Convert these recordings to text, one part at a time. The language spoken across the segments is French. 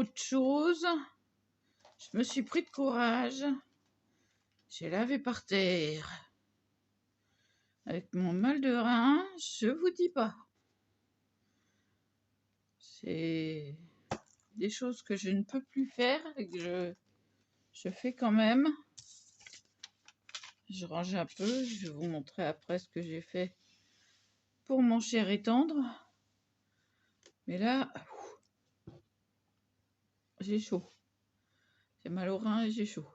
autre chose. Je me suis pris de courage. J'ai lavé par terre. Avec mon mal de rein, je vous dis pas. C'est des choses que je ne peux plus faire et que je fais quand même. Je range un peu. Je vais vous montrer après ce que j'ai fait pour mon cher et tendre. Mais là, j'ai chaud. J'ai mal au rein et j'ai chaud.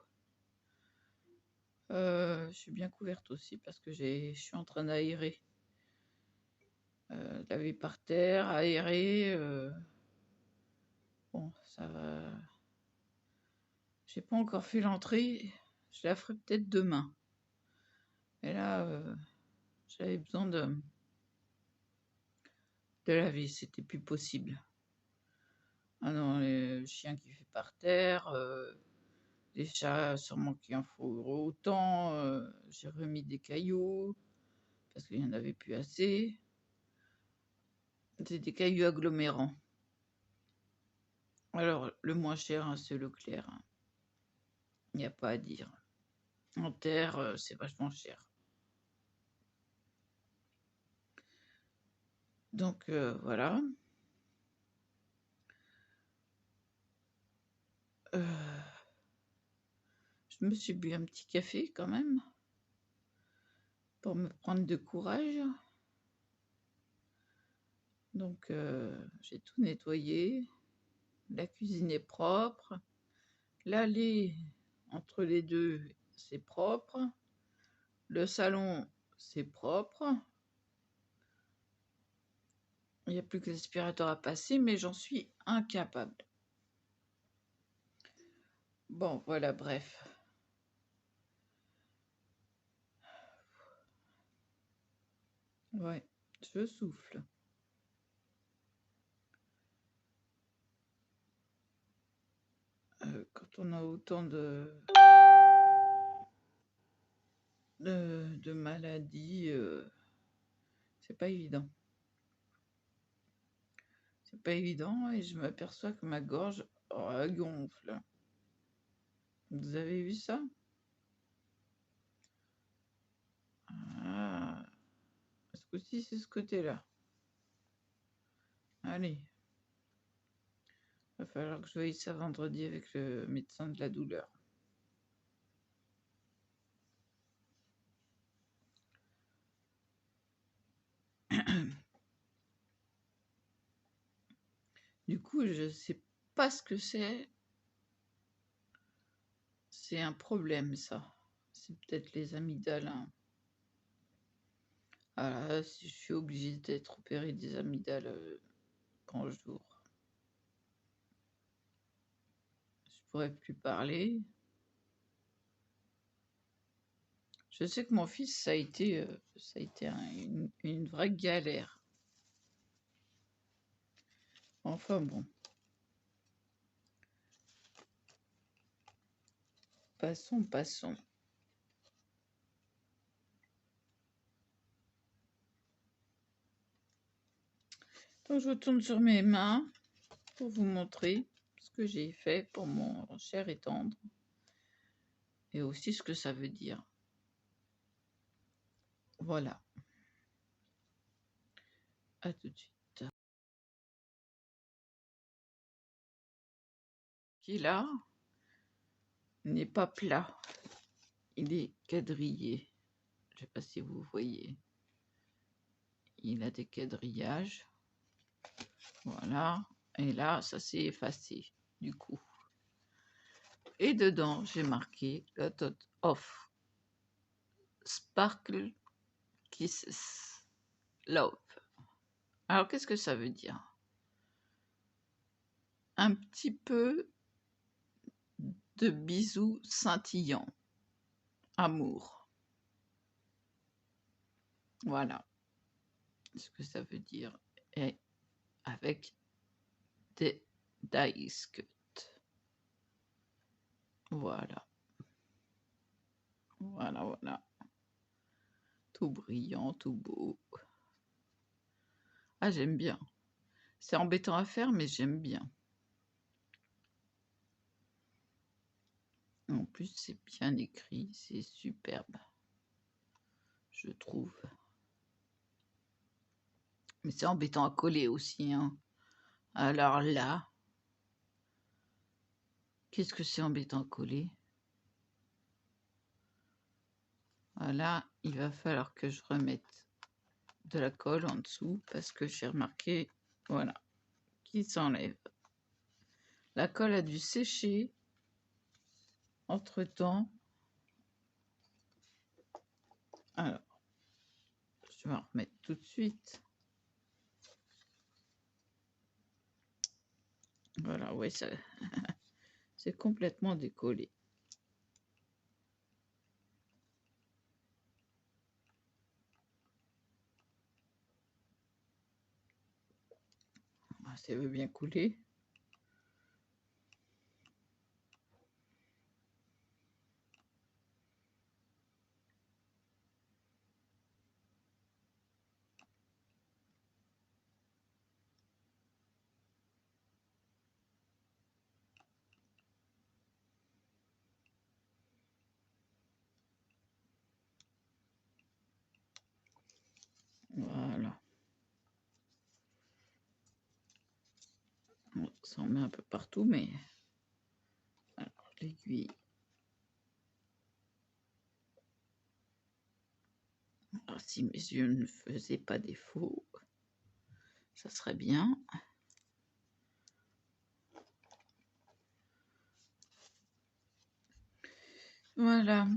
Je suis bien couverte aussi parce que je suis en train d'aérer. Laver par terre, aérer. Bon, ça va. J'ai pas encore fait l'entrée. Je la ferai peut-être demain. Et là, j'avais besoin de laver. C'était plus possible. Ah non, le chien qui fait par terre. Les chats, sûrement qu'il en faut autant. J'ai remis des cailloux parce qu'il n'y en avait plus assez. C'est des cailloux agglomérants. Alors, le moins cher, hein, c'est Leclerc. Il n'y a pas à dire. En terre, c'est vachement cher. Donc, voilà. Je me suis bu un petit café quand même pour me prendre de courage. Donc, j'ai tout nettoyé. La cuisine est propre. L'allée entre les deux, c'est propre. Le salon, c'est propre. Il n'y a plus que l'aspirateur à passer, mais j'en suis incapable. Bon, voilà, bref. Ouais, je souffle. Quand on a autant de maladies, c'est pas évident. C'est pas évident et je m'aperçois que ma gorge gonfle. Vous avez vu ça? Ah, ce coup-ci, c'est ce côté-là. Allez. Va falloir que je voie ça vendredi avec le médecin de la douleur. Du coup, je sais pas ce que c'est. C'est un problème, ça. C'est peut-être les amygdales. Hein. Ah là, si je suis obligée d'être opérée des amygdales quand jour. Je pourrais plus parler. Je sais que mon fils, ça a été une vraie galère. Enfin bon. Passons. Donc je retourne sur mes mains pour vous montrer ce que j'ai fait pour mon cher et tendre. Et aussi ce que ça veut dire. Voilà. À tout de suite. Qui là n'est pas plat. Il est quadrillé. Je ne sais pas si vous voyez. Il a des quadrillages. Voilà. Et là, ça s'est effacé du coup. Et dedans, j'ai marqué Lot of Sparkle Kisses Love. Alors, qu'est-ce que ça veut dire? Un petit peu de bisous scintillants. Amour. Voilà ce que ça veut dire. Et avec des dice cut. Voilà. Voilà. Tout brillant, tout beau. Ah, j'aime bien. C'est embêtant à faire, mais j'aime bien. En plus, c'est bien écrit, c'est superbe, je trouve. Mais c'est embêtant à coller aussi, hein. Alors là, qu'est-ce que c'est embêtant à coller? Voilà, il va falloir que je remette de la colle en dessous parce que j'ai remarqué, voilà, qu'il s'enlève. La colle a dû sécher entre-temps. Alors, je vais en remettre tout de suite. Voilà, ouais, ça, c'est complètement décollé. Ça veut bien couler. Voilà. Ça en met un peu partout, mais alors, l'aiguille. Alors, si mes yeux ne faisaient pas défaut, ça serait bien. Voilà.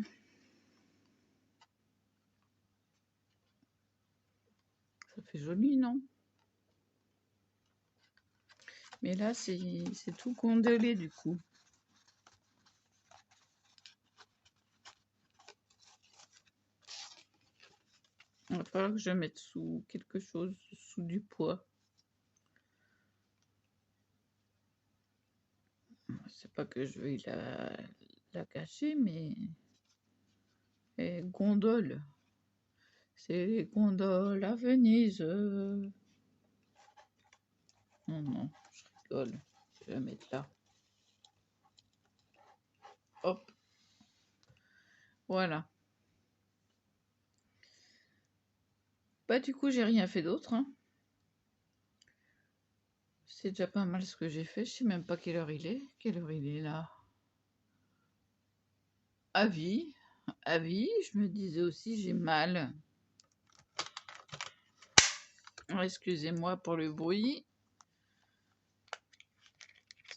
Ça fait joli, non? Mais là, c'est tout gondolé du coup. Il va falloir que je mette sous quelque chose, sous du poids. C'est pas que je vais la cacher, mais les gondoles. C'est les gondoles à Venise. Non, non, je rigole. Je vais la mettre là. Hop. Voilà. Bah du coup, j'ai rien fait d'autre, hein. C'est déjà pas mal ce que j'ai fait. Je sais même pas quelle heure il est. Quelle heure il est là? Avis. Avis. Je me disais aussi, j'ai mal. Excusez-moi pour le bruit.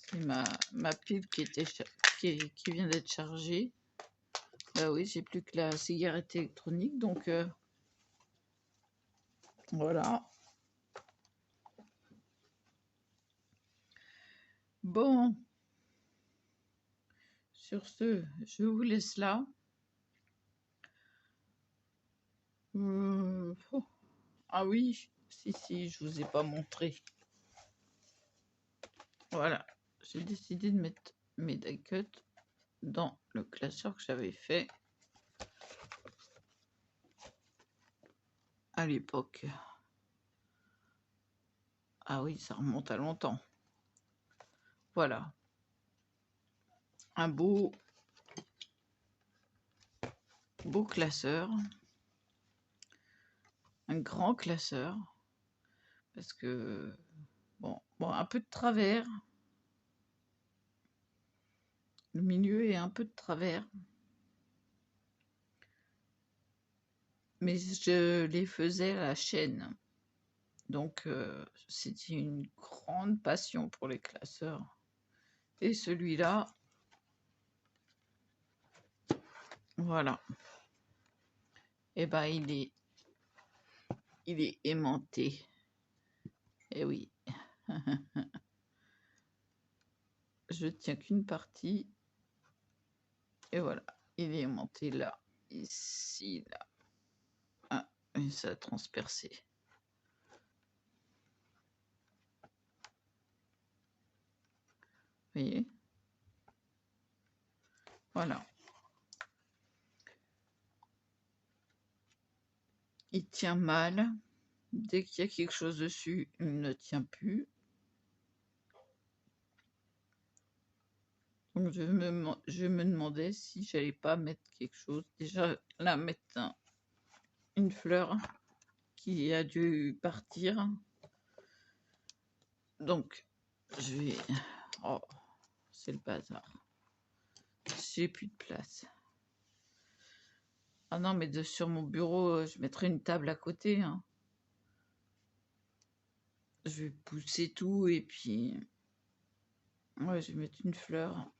C'est ma pile qui vient d'être chargée. Bah oui, j'ai plus que la cigarette électronique, donc voilà. Bon, sur ce, je vous laisse là. Oh. Ah oui, si, je vous ai pas montré. Voilà, j'ai décidé de mettre mes die cuts dans le classeur que j'avais fait à l'époque. Ah oui, ça remonte à longtemps. Voilà. Un beau classeur. Un grand classeur. Parce que, bon, un peu de travers. Le milieu est un peu de travers. Mais je les faisais à la chaîne. Donc, c'était une grande passion pour les classeurs. Et celui-là, voilà. Eh ben, il est aimanté. Eh oui. Je tiens qu'une partie. Et voilà. Il est aimanté là, ici, là. Ah, et ça a transpercé. Vous voyez? Voilà. Il tient mal. Dès qu'il y a quelque chose dessus, il ne tient plus. Donc je me demandais si j'allais pas mettre quelque chose. Déjà, là, mettre une fleur qui a dû partir. Donc, je vais... Oh, c'est le bazar. J'ai plus de place. Ah non, mais sur mon bureau, je mettrai une table à côté, hein. Je vais pousser tout et puis... Ouais, je vais mettre une fleur.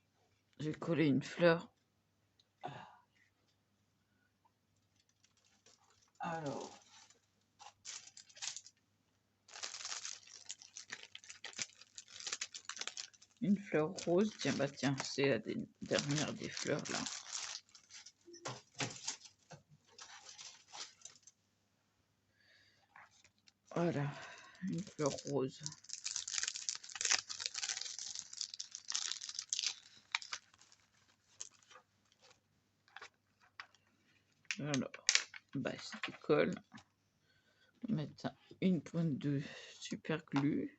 Je vais coller une fleur. Alors... Une fleur rose. Tiens, bah tiens, c'est la dernière des fleurs, là. Voilà, une fleur rose. Alors, bah, je décolle. Mettre une pointe de super glue.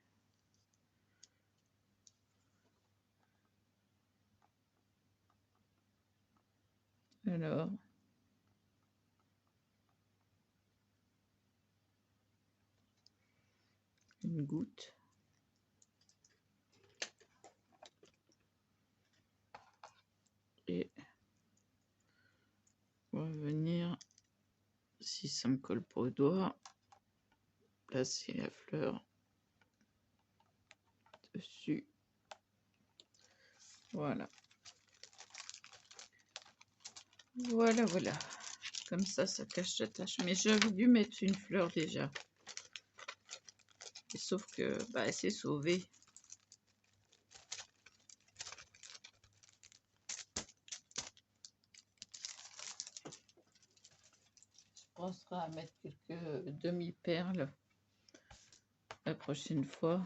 Alors, une goutte. Et on va venir, si ça me colle pas au doigt, placer la fleur dessus. Voilà. Voilà, voilà. Comme ça cache la tache. Mais j'avais dû mettre une fleur déjà. Et sauf que, bah, elle s'est sauvée. Je penserai à mettre quelques demi-perles la prochaine fois.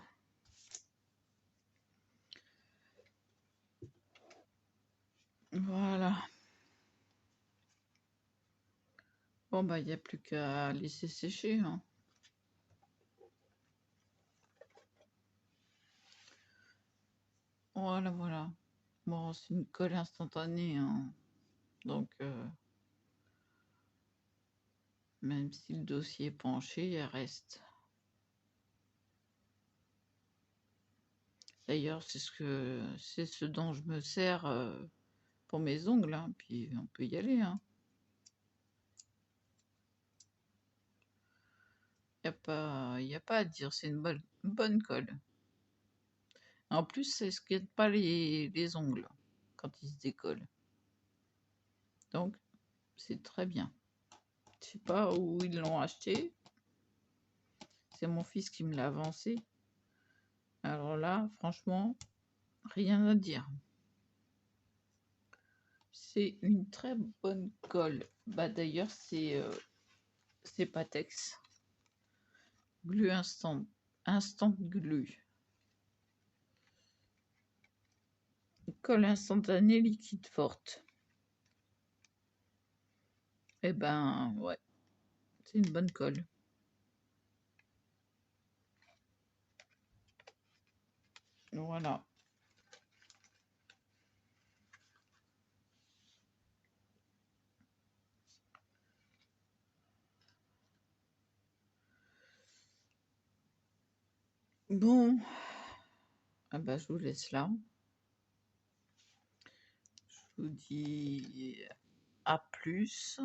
Voilà. Bon, bah, il n'y a plus qu'à laisser sécher, hein. Voilà, voilà. Bon, c'est une colle instantanée, hein. Donc, même si le dossier est penché, elle reste. D'ailleurs, c'est ce dont je me sers pour mes ongles, hein. Puis on peut y aller, hein. Il y a pas à dire, c'est une bonne colle. En plus, ça ne esquinte pas les ongles quand ils se décollent. Donc, c'est très bien. Je sais pas où ils l'ont acheté. C'est mon fils qui me l'a avancé. Alors là, franchement, rien à dire. C'est une très bonne colle. Bah d'ailleurs, c'est Patex. Glue instant glue. Colle instantanée liquide forte. Eh ben, ouais, c'est une bonne colle. Voilà. Bon, ah bah, je vous laisse là. Je vous dis à plus.